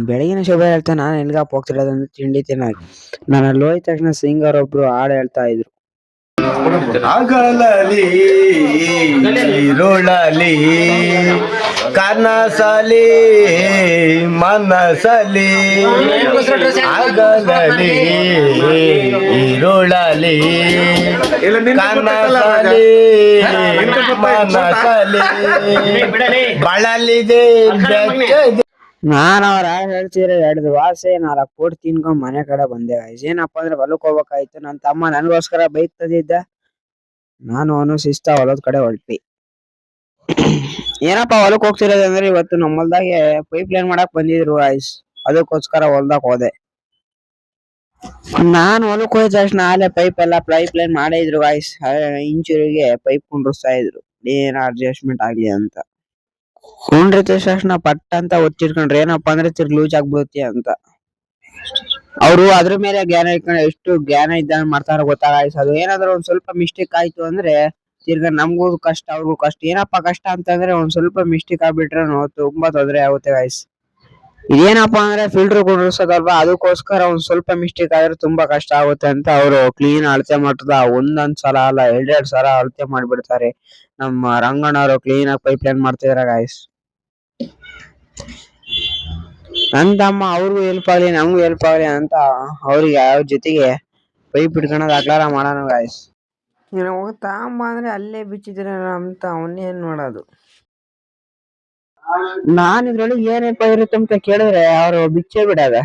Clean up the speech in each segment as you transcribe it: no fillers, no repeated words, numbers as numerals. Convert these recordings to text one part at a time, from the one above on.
ಬೆಳಗಿನ ಶುಭ ಹೇಳ್ತಾ ನಾನು ಎಲ್ಗಪ್ಪ ಹೋಗ್ತಿರೋದಂದ್ರೆ ತಿಂಡಿ ತಿನ್ನಕ್ಕೆ. ನಾನು ಅಲ್ಲಿ ಹೋದ ತಕ್ಷಣ ಸಿಂಗರ್ ಒಬ್ರು ಹಾಡು ಹೇಳ್ತಾ ಇದ್ರು. ಹಗಲಲಿ ಇರುಳಲಿ ಕನಸಲಿ ಮನಸಲಿ ಹಗಲಲಿ ಇರುಳಲಿ ಕನಸಲಿ ಮನಸಲಿ ಬಳಲಿದೆ ಬೆಚ್ಚದೆ. ನಾನು ಅವ್ರ ಹಾಡು ಹೇಳ್ತಿದ್ರೆ 2 ವಾಸೆ 4 ಕೋಟಿ ತಿನ್ಕೊಂಡ್ ಮನೆ ಕಡೆ ಬಂದೆ guys. ಏನಪ್ಪಾ ಅಂದ್ರೆ ಹೊಲಕ್ ಹೋಗ್ಬೇಕಾಯ್ತು. ನನ್ನ ತಮ್ಮ ನನಗೋಸ್ಕರ ಬೈಕ್ ತಂದಿದ್ದ. ನಾನು ಅವನು ಶಿಸ್ತ ಹೊಲದ ಕಡೆ ಹೊರಟ್ವಿ. ಏನಪ್ಪಾ ಹೊಲಕ್ ಹೋಗ್ತಿರೋದಂದ್ರೆ ಇವತ್ತು ನಮ್ಮ ಹೊಲ್ದಾಗೆ ಪೈಪ್ ಲೈನ್ ಮಾಡಕ್ ಬಂದಿದ್ರು guys. ಅದಕ್ಕೋಸ್ಕರ ಹೊಲ್ದಾಗ ಹೋದೆ. ನಾನು ಹೊಲಕ್ ಹೋದ ತಕ್ಷಣ ಅಲ್ಲೇ ಪೈಪ್ ಲೈನ್ ಮಾಡೇ ಇದ್ರು guys. ಇಂಚೂರಿಗೆ ಪೈಪ್ ಕುಂಡ್ರಿಸ್ತಾ ಇದ್ರು ಏನ ಅಡ್ಜಸ್ಟ್ಮೆಂಟ್ ಆಗ್ಲಿ ಅಂತ. ಕುಂಡ್ರಿದ ತಕ್ಷಣ ಪಟ್ ಅಂತ ಒತ್ತಿಡ್ಕೊಂಡ್ರೆ ಏನಪ್ಪಾ ಅಂದ್ರೆ ತಿರ್ಗಿ ಲೂಸ್ ಆಗ್ಬಿಡುತ್ತೆ ಅಂತ. ಅವರು ಅದ್ರ ಮೇಲೆ ಜ್ಞಾನ ಇಟ್ಕೊಂಡು ಎಷ್ಟು ಜ್ಞಾನ ಇದ್ದಂಗ್ ಮಾಡ್ತಾರ ಗೊತ್ತಾ guys. ಅದು ಏನಾದ್ರು ಒಂದ್ ಸ್ವಲ್ಪ ಮಿಸ್ಟೇಕ್ ಆಯ್ತು ಅಂದ್ರೆ ತಿರ್ಗಾ ನಮ್ಗೂ ಕಷ್ಟ ಅವ್ರಿಗೂ ಕಷ್ಟ. ಏನಪ್ಪಾ ಕಷ್ಟ ಅಂತಂದ್ರೆ ಒಂದ್ ಸ್ವಲ್ಪ ಮಿಸ್ಟೇಕ್ ಆಗ್ಬಿಟ್ರೆ ತುಂಬಾ ತೊಂದ್ರೆ ಆಗುತ್ತೆ guys. ಇದೇನಪ್ಪಾ ಅಂದ್ರೆ ಫಿಲ್ಟರ್ ಕುಂಡ್ರಿಸೋದಲ್ವಾ, ಅದಕ್ಕೋಸ್ಕರ ಒಂದ್ ಸ್ವಲ್ಪ ಮಿಸ್ಟೇಕ್ ಆದ್ರೆ ತುಂಬಾ ಕಷ್ಟ ಆಗುತ್ತೆ ಅಂತ ಅವರು ಕ್ಲೀನ್ ಅಳತೆ ಮಾಡ್ತದ ಒಂದೊಂದ್ ಸಲ ಅಲ್ಲ 2 ಸಲ ಅಳತೆ ಮಾಡ್ಬಿಡ್ತಾರೆ. ನಮ್ಮ ರಂಗಣ್ಣವರು ಕ್ಲೀನ್ ಆಗಿ ಪೈಪ್ ಲೈನ್ ಮಾಡ್ತಿದಾರೆ guys. ನನ್ ತಮ್ಮ ಅವ್ರಿಗೂ ಹೆಲ್ಪ್ ಆಗ್ಲಿ ನಮಗೂ ಹೆಲ್ಪ್ ಆಗ್ಲಿ ಅಂತ ಅವ್ರಿಗೆ ಅವ್ರ ಜೊತೆಗೆ ಪೈಪ್ ಹಿಡ್ಕೊಳೋದು ಅಗ್ಲಾರ ಮಾಡೋಣ guys. ತಾಂಬ ಅಂದ್ರೆ ಅಲ್ಲೇ ಬಿಚ್ಚಿದ್ರೆ ಅಂತ ಅವನ್ನೇನ್ ಮಾಡೋದು. ನಾನ್ ಇದ್ರೊಳಗೆ ಏನಪ್ಪ ಇರುತ್ತೆ ಅಂತ ಕೇಳಿದ್ರೆ ಅವ್ರು ಬಿಚ್ಚೇ ಬಿಡದ.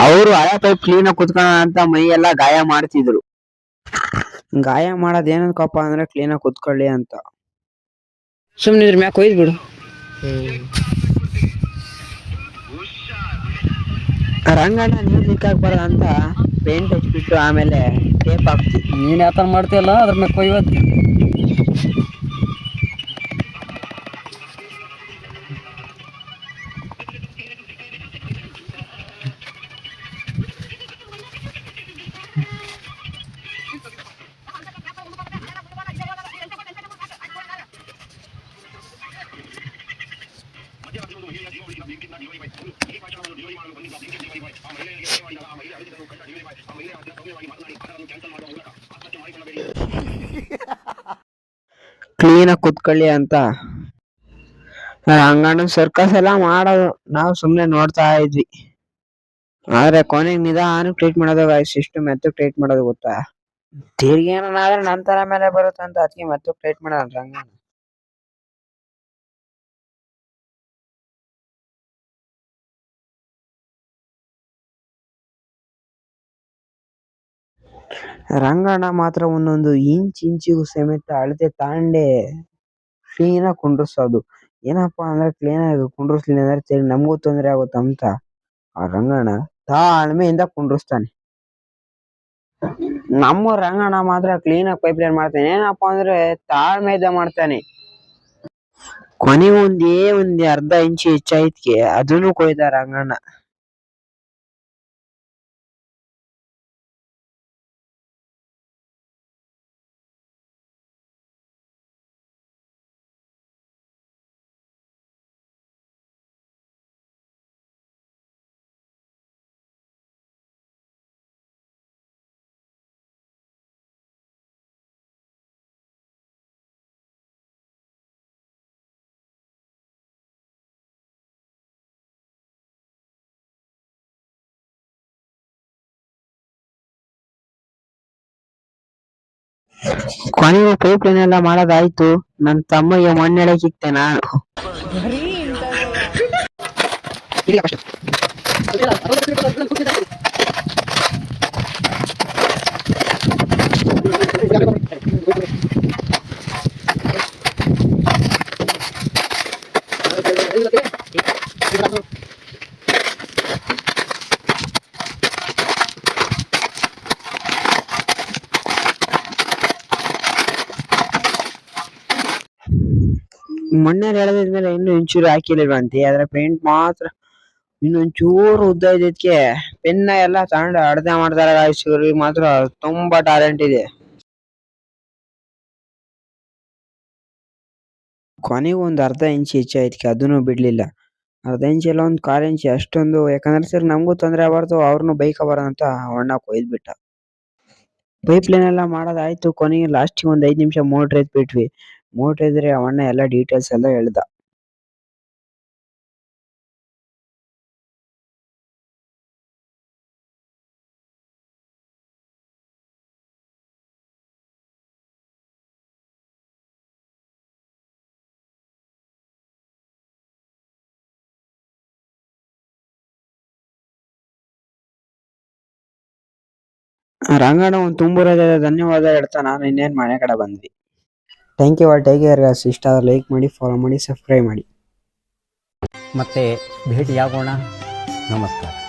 ಅವರು ಹಳೆ ಪೈಪ್ ಕ್ಲೀನ್ ಆಗಿ ಕುತ್ಕೋಣ ಅಂತ ಮೈ ಎಲ್ಲಾ ಗಾಯ ಮಾಡ್ತಿದ್ರು. ಗಾಯ ಮಾಡೋದ್ ಏನಕ್ಕಪ್ಪ ಅಂದ್ರೆ ಕ್ಲೀನ್ ಆಗಿ ಕುತ್ಕೊಳ್ಳಿ ಅಂತ. ಸುಮ್ನೆ ಇದ್ರ ಮ್ಯಾಕ್ ಒಯ್ದ್ ಬಿಡು. ರಂಗಣ್ಣ ನೀರ್ ಲೀಕ್ ಆಗ್ಬಾರ್ದು ಅಂತ ಪೇಂಟ್ ಹಚ್ಬಿಟ್ಟು ಆಮೇಲೆ ಟೇಪ್ ಹಾಕ್ತಿ. ನೀನ್ ಯಾತರ ಮಾಡ್ತೀಯಲ್ಲ ಅದ್ರ ಮ್ಯಾಕ್ ಕೊಯ್ವತ್. ಕ್ಲೀನ್ ಆಗಿ ಕುತ್ಕೊಳ್ಳಿ ಅಂತ ರಂಗಣ್ಣ ಸರ್ಕಸ್ ಎಲ್ಲ ಮಾಡೋದು. ನಾವು ಸುಮ್ನೆ ನೋಡ್ತಾ ಇದ್ವಿ. ಆದ್ರೆ ಕೊನೆಗೆ ನಿಧಾನಕ್ಕೆ ಟ್ರೀಟ್ ಮಾಡೋದು guys. ಎಷ್ಟು ಮೆತ್ತಗ್ ಟ್ರೀಟ್ ಮಾಡೋದು ಗೊತ್ತಾ. ತಿರ್ಗಿ ಏನಾದ್ರೆ ನಂತರ ಮೇಲೆ ಬರುತ್ತೆ ಅಂತ ಅದಕ್ಕೆ ಮೆತ್ತಗ್ ಟ್ರೀಟ್ ಮಾಡೋಣ ರಂಗಣ್ಣ. ರಂಗಣ್ಣ ಮಾತ್ರ ಒಂದೊಂದು ಇಂಚಿಗೂ ಸಮೇತ ಅಳತೆ ತಾಂಡೆ ಕ್ಲೀನ್ ಆಗಿ ಕುಂಡ್ರಿಸೋದು. ಏನಪ್ಪಾ ಅಂದ್ರೆ ಕ್ಲೀನ್ ಆಗಿ ಕುಂಡ್ರಿಸ್ಲಿಲ್ಲ ಅಂದ್ರೆ ನಮಗೂ ತೊಂದ್ರೆ ಆಗುತ್ತೆ ಅಂತ ಆ ರಂಗಣ್ಣ ತಾಳ್ಮೆಯಿಂದ ಕುಂಡ್ರಿಸ್ತಾನೆ. ನಮ್ಮ ರಂಗಣ್ಣ ಮಾತ್ರ ಕ್ಲೀನ್ ಆಗಿ ಪೈಪ್ ಲೈನ್ ಮಾಡ್ತಾನೆ. ಏನಪ್ಪಾ ಅಂದ್ರೆ ತಾಳ್ಮೆಯಿಂದ ಮಾಡ್ತಾನೆ. ಕೊನೆಗೆ ಒಂದ್ ಅರ್ಧ ಇಂಚು ಹೆಚ್ಚಾಯ್ತಿಗೆ ಅದನ್ನು ಕೊಯ್ದ ರಂಗಣ್ಣ. ಕೊನೆಗೆ ಪೈಪ್ ಲೈನ್ ಎಲ್ಲ ಮಾಡೋದಾಯ್ತು. ನನ್ ತಮ್ಮಗೆ ಮಣ್ಣೆಡೆ ಸಿಕ್ತೆ ನಾನು. ಮಣ್ಣಲ್ಲಿ ಎಳೆದಿದ್ಮೇಲೆ ಇನ್ನು ಒಂಚೂರು ಹಾಕಿಲ್ವಂತೆ, ಅದ್ರ ಪೇಂಟ್ ಮಾತ್ರ ಇನ್ನೊಂಚೂರು ಉದ್ದ ಇದ್ದಕ್ಕೆ ಪೆನ್ನ ಎಲ್ಲ ತಗೊಂಡು ಅಡ್ದೆ ಮಾಡ್ತಾರೆ ಗಾಯ್ಸ್. ಇವ್ರಿಗೆ ಮಾತ್ರ ತುಂಬಾ ಟ್ಯಾಲೆಂಟ್ ಇದೆ. ಕೊನೆಗೂ ಒಂದ್ ಅರ್ಧ ಇಂಚ್ ಹೆಚ್ಚಾಯ್ತಕ್ಕೆ ಅದನ್ನು ಬಿಡ್ಲಿಲ್ಲ. ಅರ್ಧ ಇಂಚ್ ಎಲ್ಲ ಒಂದ್ 1/4 ಇಂಚ್ ಅಷ್ಟೊಂದು, ಯಾಕಂದ್ರೆ ಸರ್ ನಮಗೂ ತೊಂದ್ರೆ ಆಗ್ಬಾರ್ದು ಅವ್ರನ್ನು ಬೈಕಬಾರ್ದು ಅಂತ ಅಣ್ಣ ಕೊಯ್ದ್ಬಿಟ್ಟ. ಪೈಪ್ ಲೈನ್ ಎಲ್ಲ ಮಾಡೋದಾಯ್ತು. ಕೊನೆಗೆ ಲಾಸ್ಟ್ ಒಂದ್ 5 ನಿಮಿಷ ಮೋಟ್ರ್ ಎತ್ ಬಿಟ್ವಿ. ಮೋಟ್ರ್ ಇದ್ರೆ ಅವಣ್ಣ ಎಲ್ಲ ಡೀಟೇಲ್ಸ್ ಎಲ್ಲ ಹೇಳ್ದ. ರಂಗಣ್ಣ ಒಂದು ತುಂಬುರದ ಧನ್ಯವಾದ ಹೇಳ್ತಾ ನಾನು ಇನ್ನೇನ್ ಮನೆ ಕಡೆ ಬಂದ್ವಿ. Thank you all, take care guys. ಇಷ್ಟ ಆದ್ರೆ ಲೈಕ್ ಮಾಡಿ, ಫಾಲೋ ಮಾಡಿ, ಸಬ್ಸ್ಕ್ರೈಬ್ ಮಾಡಿ. ಮತ್ತೆ ಭೇಟಿಯಾಗೋಣ. ನಮಸ್ಕಾರ.